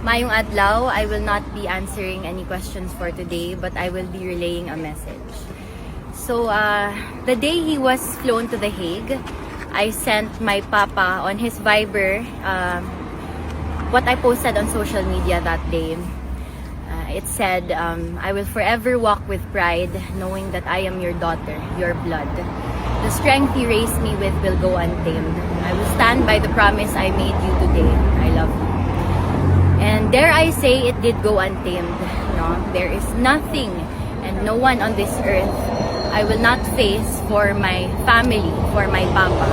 Mayong adlaw, I will not be answering any questions for today, but I will be relaying a message. So, the day he was flown to The Hague, I sent my papa on his Viber what I posted on social media that day. It said, I will forever walk with pride, knowing that I am your daughter, your blood. The strength you raised me with will go untamed. I will stand by the promise I made you today. I love you. And dare I say, it did go untamed. No? There is nothing and no one on this earth I will not face for my family, for my papa.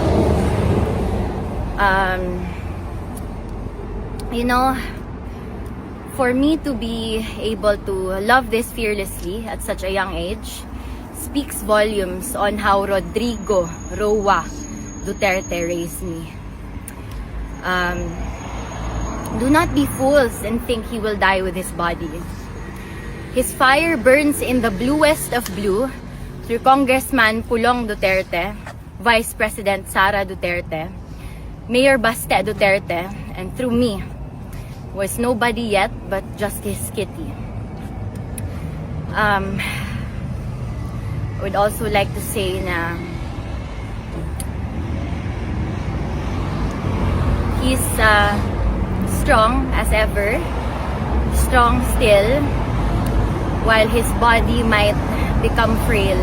For me to be able to love this fearlessly at such a young age speaks volumes on how Rodrigo Roa Duterte raised me. Do not be fools and think he will die with his body. His fire burns in the bluest of blue through Congressman Pulong Duterte, Vice President Sara Duterte, Mayor Baste Duterte, and through me was nobody yet but Justice Kitty. I would also like to say na he's strong as ever, strong still, while his body might become frail,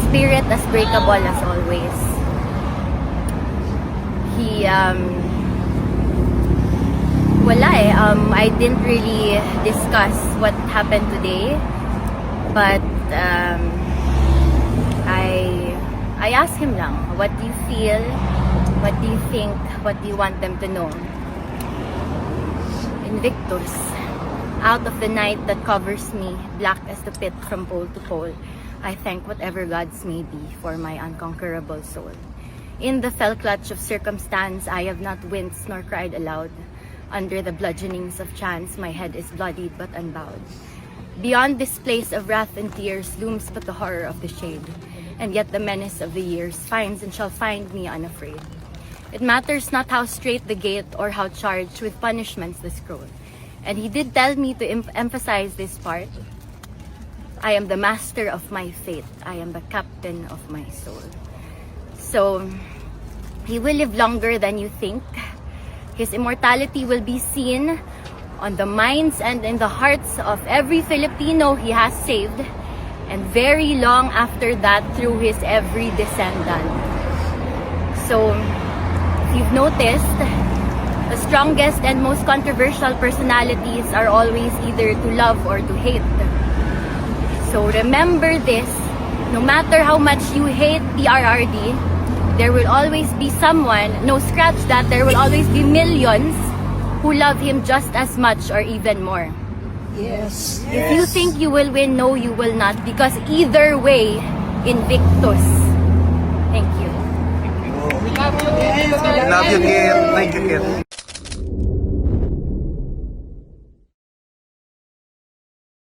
spirit as breakable as always. He I didn't really discuss what happened today, but I asked him lang, what do you feel? What do you think? What do you want them to know? Invictus, out of the night that covers me, black as the pit from pole to pole, I thank whatever gods may be for my unconquerable soul. In the fell clutch of circumstance, I have not winced nor cried aloud. Under the bludgeonings of chance, my head is bloodied but unbowed. Beyond this place of wrath and tears looms but the horror of the shade, and yet the menace of the years finds and shall find me unafraid. It matters not how straight the gate or how charged with punishments the scroll. And he did tell me to emphasize this part. I am the master of my fate. I am the captain of my soul. So, he will live longer than you think. His immortality will be seen on the minds and in the hearts of every Filipino he has saved, and very long after that through his every descendant. So, if you've noticed, the strongest and most controversial personalities are always either to love or to hate. So remember this, no matter how much you hate PRRD, there will always be someone, no scratch that, there will always be millions who love him just as much or even more. Yes. If you think you will win, no, you will not, because either way, invictus. Thank you. Love you, Kit. Thank you, Kit.